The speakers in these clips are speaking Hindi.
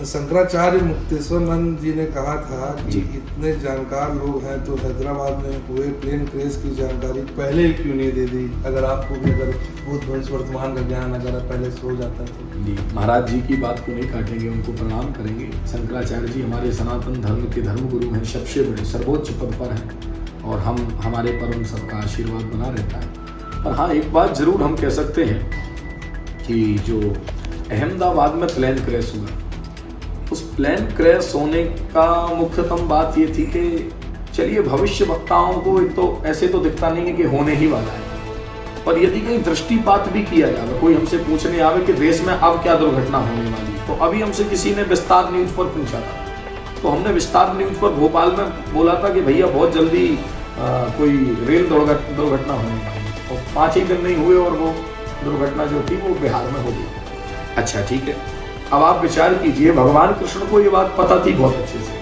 शंकराचार्य मुक्तेश्वरानंद जी ने कहा था कि इतने जानकार लोग हैं तो हैदराबाद में हुए प्लेन क्रैश की जानकारी पहले ही क्यों नहीं दे दी। अगर आपको भी अगर भूत भविष्य वर्तमान का ज्ञान अगर पहले से हो जाता तो। जी, महाराज जी की बात को नहीं काटेंगे, उनको प्रणाम करेंगे। शंकराचार्य जी हमारे सनातन धर्म के धर्मगुरु हैं, सबसे बड़े सर्वोच्च पद पर हैं और हमारे पर उन सबका आशीर्वाद बना रहता है। पर हाँ, एक बात जरूर हम कह सकते हैं कि जो अहमदाबाद में प्लेन क्रैश हुआ, उस प्लेन क्रैश होने का मुख्यतम बात ये थी कि चलिए भविष्य वक्ताओं को तो ऐसे तो दिखता नहीं है कि होने ही वाला है, पर यदि कहीं दृष्टिपात भी किया जाए, कोई हमसे पूछने आवे कि देश में अब क्या दुर्घटना होने वाली, तो अभी हमसे किसी ने विस्तार न्यूज पर पूछा था, तो हमने विस्तार न्यूज पर भोपाल में बोला था कि भैया बहुत जल्दी कोई रेल दुर्घटना होने वाली, और 5 ही दिन नहीं हुए और वो दुर्घटना जो थी वो बिहार में हो गई। अच्छा ठीक है, अब आप विचार कीजिए, भगवान कृष्ण को ये बात पता थी बहुत अच्छे से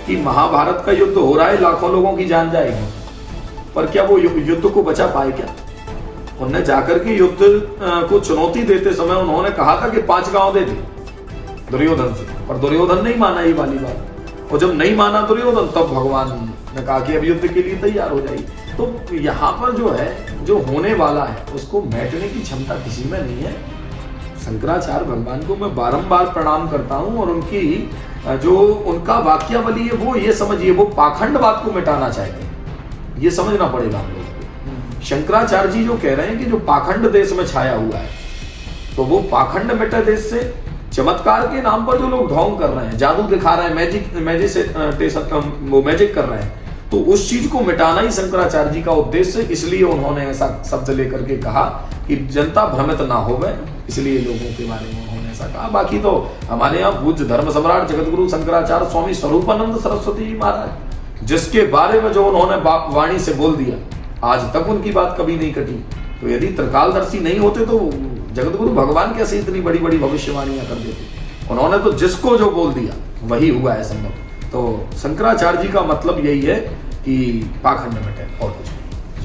कि महाभारत का युद्ध हो रहा है, लाखों लोगों की जान जाएगी, पर क्या वो युद्ध को बचा पाए क्या? उन्होंने जाकर के युद्ध को चुनौती देते समय उन्होंने कहा था कि 5 गांव दे दे दुर्योधन से, पर दुर्योधन नहीं माना ये वाली बात, और जब नहीं माना दुर्योधन तब भगवान ने कहा कि अब युद्ध के लिए तैयार हो जाइए। तो यहाँ पर जो है, जो होने वाला है उसको मैटने की क्षमता किसी में नहीं है। शंकराचार्य भगवान को मैं बारंबार प्रणाम करता हूं और उनकी जो उनका वाक्यावली है वो ये समझिए, वो पाखंडवाद को मिटाना चाहते हैं, ये समझना पड़ेगा हम लोग को। शंकराचार्य जी जो कह रहे हैं कि जो पाखंड देश में छाया हुआ है, तो वो पाखंड मिटे देश से। चमत्कार के नाम पर जो लोग ढोंग कर रहे हैं, जादू दिखा रहे हैं, मैजिक कर रहे हैं, तो उस चीज को मिटाना ही शंकराचार्य जी का उद्देश्य है। इसलिए उन्होंने ऐसा शब्द लेकर के कहा कि जनता भ्रमित ना हो गए, इसलिए लोगों के बारे में उन्होंने ऐसा कहा। बाकी तो हमारे यहाँ पूज्य धर्म सम्राट जगतगुरु शंकराचार्य स्वामी स्वरूपानंद सरस्वती जी महाराज, जिसके बारे में जो उन्होंने वाणी से बोल दिया, आज तक उनकी बात कभी नहीं कटी। तो यदि त्रिकालदर्शी नहीं होते तो जगतगुरु भगवान कैसे इतनी बड़ी बड़ी भविष्यवाणियां कर देते? उन्होंने तो जिसको जो बोल दिया वही हुआ है संभव। तो शंकराचार्य जी का मतलब यही है कि पाखंड मिटे और कुछ